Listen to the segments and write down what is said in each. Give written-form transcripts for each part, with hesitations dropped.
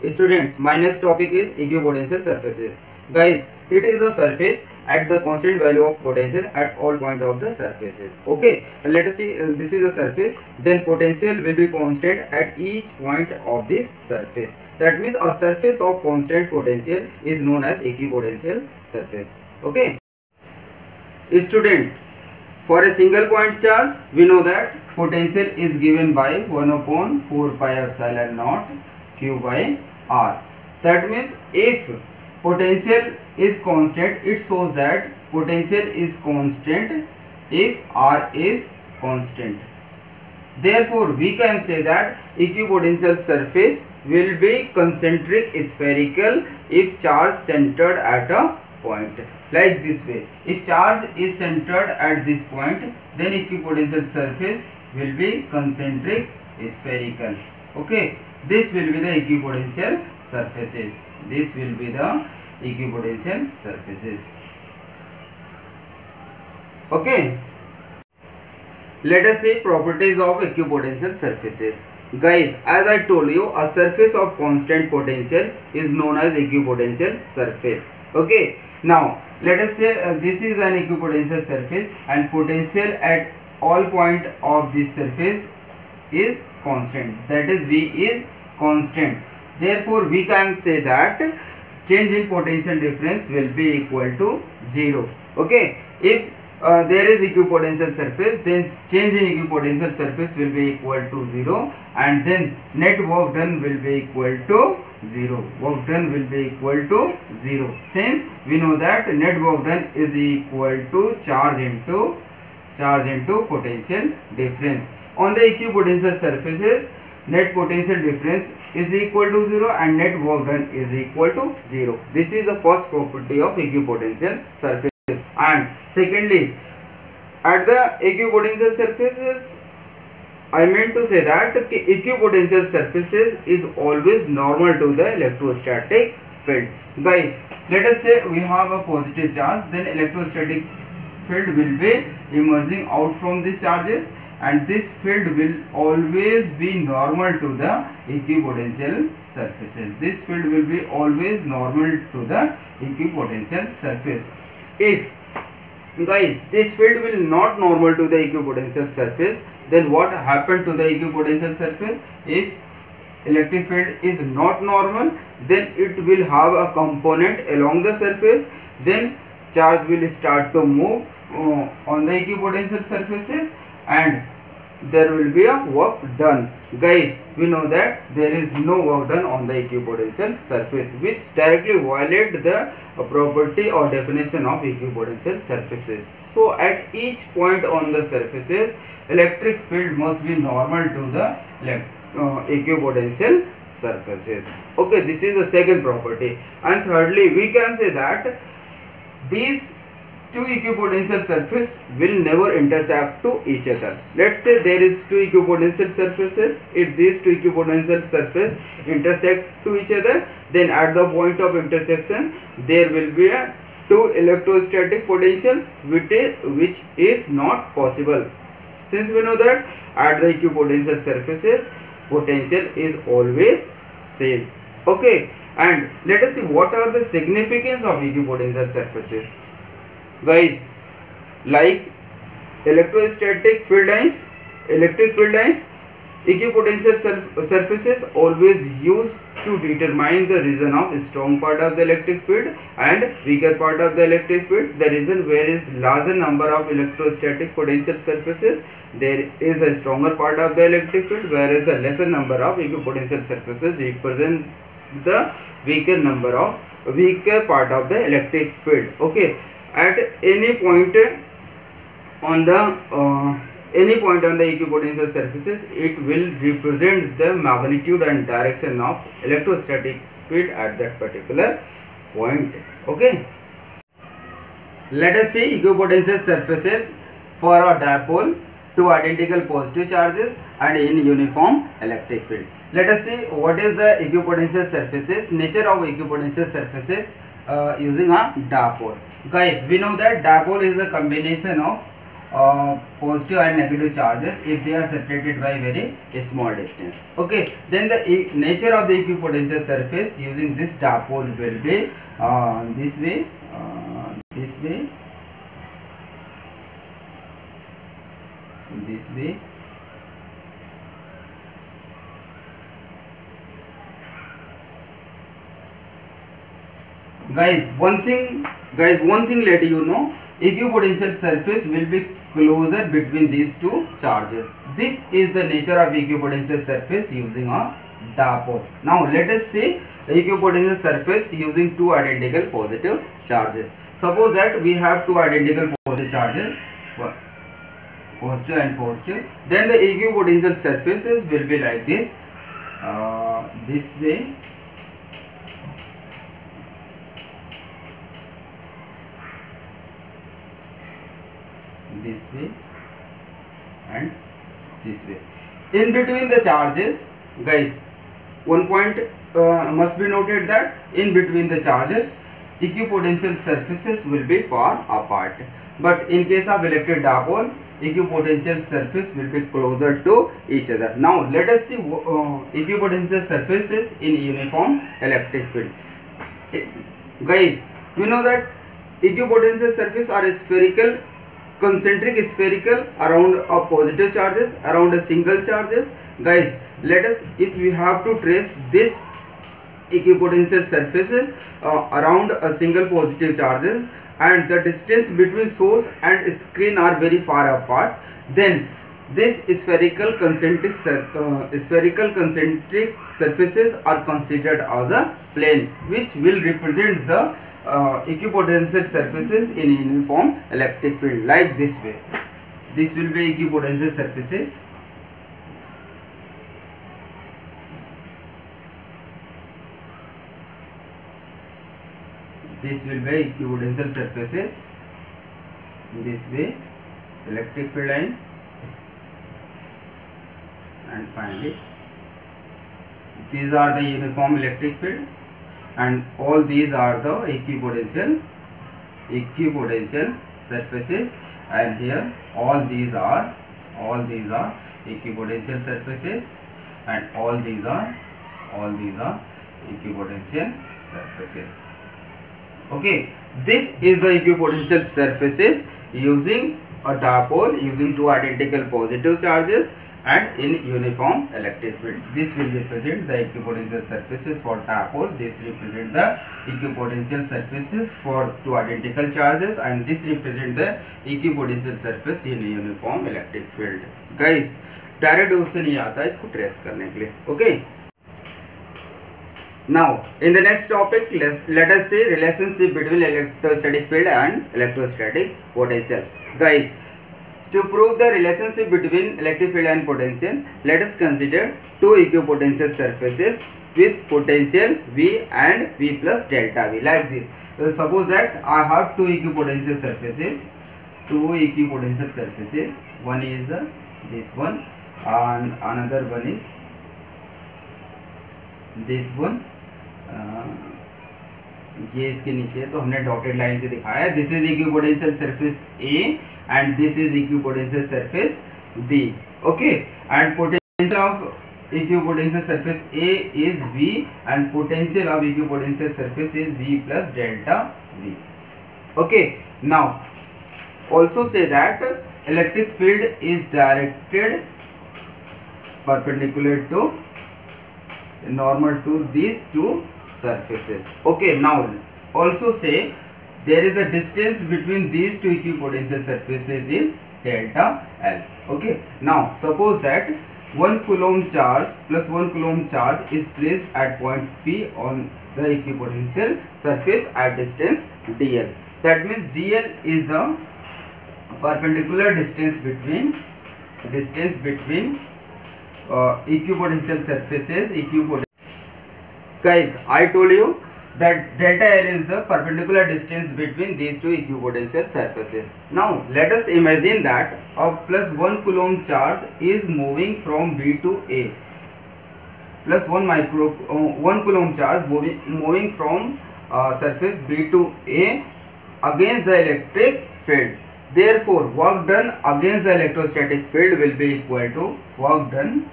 Students, my next topic is equipotential surfaces. Guys, it is a surface at the constant value of potential at all points of the surfaces. Okay, let us see. This is a surface. Then potential will be constant at each point of this surface. That means a surface of constant potential is known as equipotential surface. Okay. Student, for a single point charge, we know that potential is given by 1 upon 4 pi epsilon naught q by r. That means if potential is constant, it shows that potential is constant if r is constant. Therefore, we can say that equipotential surface will be concentric spherical if charge centered at a point, like this way. If charge is centered at this point, then equipotential surface will be concentric spherical. Okay, this will be the equipotential surfaces. This will be the equipotential surfaces. Okay, let us see properties of equipotential surfaces. Guys, as I told you, a surface of constant potential is known as equipotential surface. Okay, now let us say this is an equipotential surface and potential at all point of this surface is constant, that is V is constant. Therefore, we can say that change in potential difference will be equal to 0. Okay, if there is equipotential surface, then change in equipotential surface will be equal to 0, and then net work done will be equal to 0. Work done will be equal to 0, since we know that net work done is equal to charge into potential difference. On the equipotential surfaces, net potential difference is equal to 0 and net work done is equal to 0. This is the first property of equipotential surface. And secondly, at the equipotential surfaces, I meant to say that equipotential surfaces is always normal to the electrostatic field. Guys, let us say we have a positive charge, then electrostatic field will be emerging out from these charges, and this field will always be normal to the equipotential surfaces. This field will be always normal to the equipotential surface. If guys, this field will not normal to the equipotential surface, then what happened to the equipotential surface? If electric field is not normal, then it will have a component along the surface, then charge will start to move on the equipotential surfaces and there will be a work done. Guys, we know that there is no work done on the equipotential surface, which directly violate the property or definition of equipotential surfaces. So at each point on the surfaces, electric field must be normal to the equipotential surfaces. Okay, this is the second property. And thirdly, we can say that these two equipotential surfaces will never intersect to each other. Let's say there is two equipotential surfaces. If these two equipotential surfaces intersect to each other, then at the point of intersection there will be two electrostatic potentials, which is not possible, since we know that at the equipotential surfaces potential is always same. Okay, and let us see what are the significance of equipotential surfaces. Guys, like electrostatic field lines, electric field lines, equipotential surfaces always used to determine the region of strong part of the electric field and weaker part of the electric field. The region where is larger number of electrostatic potential surfaces, there is a stronger part of the electric field, whereas a lesser number of equipotential surfaces represent the weaker part of the electric field. Okay, at any point on the equipotential surfaces, it will represent the magnitude and direction of electrostatic field at that particular point. Okay, let us see equipotential surfaces for a dipole, two identical positive charges and in uniform electric field. Let us see what is the equipotential surfaces, nature of equipotential surfaces using a dipole. Guys, we know that dipole is a combination of positive and negative charges if they are separated by very small distance. Okay, then the nature of the equipotential surface using this dipole will be this way, this way, this way. Guys, one thing let you know, equipotential surface will be closer between these two charges. This is the nature of equipotential surface using a dipole. Now let us see equipotential surface using two identical positive charges. Suppose that we have two identical positive charges, positive and positive. Then the equipotential surfaces will be like this, this way, this way, and this way. In between the charges, guys, one point must be noted that in between the charges equipotential surfaces will be far apart, but in case of electric dipole equipotential surface will be closer to each other. Now let us see equipotential surfaces in uniform electric field. Guys, we know that equipotential surfaces are spherical, concentric spherical around a positive charges, around a single charges. Guys, let us, if we have to trace this equipotential surfaces around a single positive charges and the distance between source and screen are very far apart, then this spherical concentric surfaces are considered as a plane, which will represent the equipotential surfaces in uniform electric field like this way. This will be equipotential surfaces. This will be equipotential surfaces in this way, electric field lines, and finally these are the uniform electric field, and all these are the equipotential surfaces, and here all these are equipotential surfaces, and all these are equipotential surfaces. Okay, this is the equipotential surfaces using a dipole, using two identical positive charges and in uniform electric field. This will represent the equipotential surfaces for dipole, this represent the equipotential surfaces for two identical charges, and this represent the equipotential surface in uniform electric field. Guys, direct उससे नहीं आता इसको trace करने के लिए. Okay, now in the next topic let us see relationship between electrostatic field and electrostatic potential. Guys, to prove the relationship between electric field and potential, let us consider two equipotential surfaces with potential V and V plus delta V like this. So suppose that I have two equipotential surfaces, one is this one and another one is this one. ये इसके नीचे तो हमने dotted line से दिखाया. This is equipotential surface A and this is equipotential surface B. Okay, and potential of equipotential surface A is V and potential of equipotential surface is V plus delta V. Okay, now also say that electric field is directed perpendicular to normal to these two surfaces. Okay, now also say there is a distance between these two equipotential surfaces is delta L. Okay, now suppose that 1 coulomb charge plus 1 coulomb charge is placed at point P on the equipotential surface at distance dl. That means dl is the perpendicular distance between equipotential surfaces. Guys, I told you that delta L is the perpendicular distance between these two equipotential surfaces. Now let us imagine that a plus 1 coulomb charge is moving from B to A. Plus 1 coulomb charge moving from surface B to A against the electric field. Therefore, work done against the electrostatic field will be equal to work done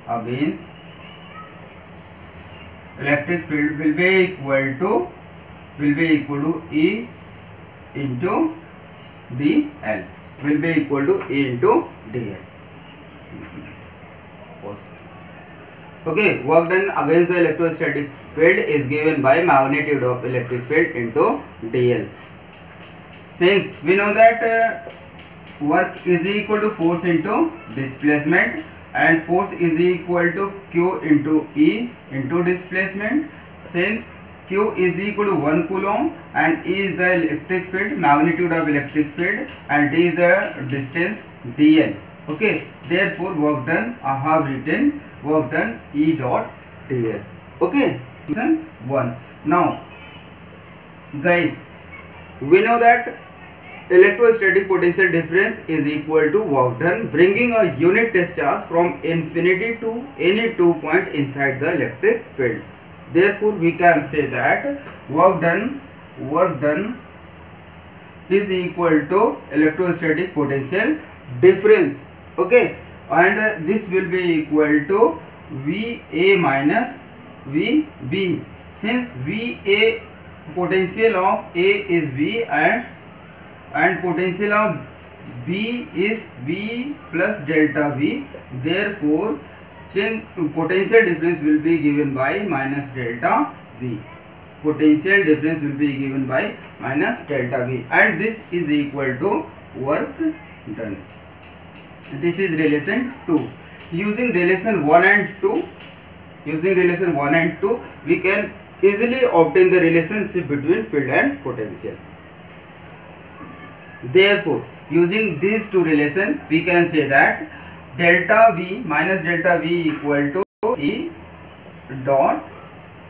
against electric field will be equal to E into dl, will be equal to E into dl. Okay, work done against the electrostatic field is given by magnitude of electric field into dl. Since we know that work is equal to force into displacement, and force is equal to Q into E into displacement, since Q is equal to 1 coulomb and E is the electric field, magnitude of electric field, and D is the distance dl. Okay, therefore work done, I have written work done E dot dl. Okay, question 1. Now guys, we know that electrostatic potential difference is equal to work done bringing a unit discharge from infinity to any 2 point inside the electric field. Therefore we can say that work done is equal to electrostatic potential difference. Okay, and this will be equal to VA minus VB, since VA, potential of A is V and potential of B is V plus delta V. Therefore potential difference will be given by minus delta V. Potential difference will be given by minus delta V, and this is equal to work done. This is relation 2. Using relation 1 and 2, we can easily obtain the relationship between field and potential. Therefore, using these two relations, we can say that delta V minus delta V equal to E dot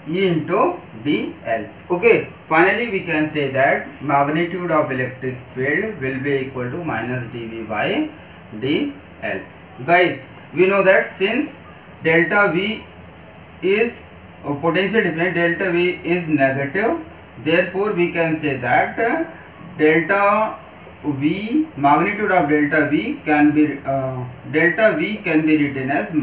E into dl. Okay, finally we can say that magnitude of electric field will be equal to minus dV by dl. Guys, we know that since delta V is potential difference, delta V is negative, therefore we can say that delta V, magnitude of delta V can be written as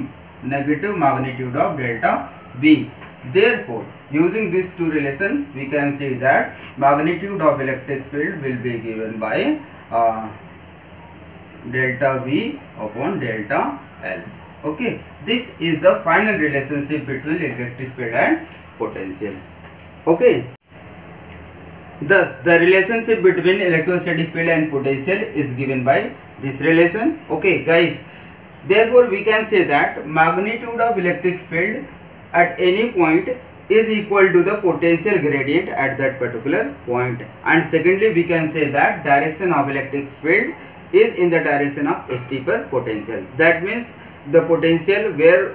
negative magnitude of delta V. Therefore, using these two relations, we can say that magnitude of electric field will be given by delta V upon delta L. Okay, this is the final relationship between electric field and potential. Okay. Thus, the relationship between electrostatic field and potential is given by this relation. Okay, guys. Therefore, we can say that magnitude of electric field at any point is equal to the potential gradient at that particular point. And secondly, we can say that direction of electric field is in the direction of steeper potential. That means the potential where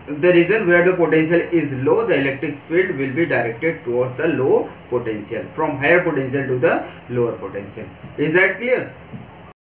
the region where the potential is low, the electric field will be directed towards the low potential, from higher potential to the lower potential. Is that clear?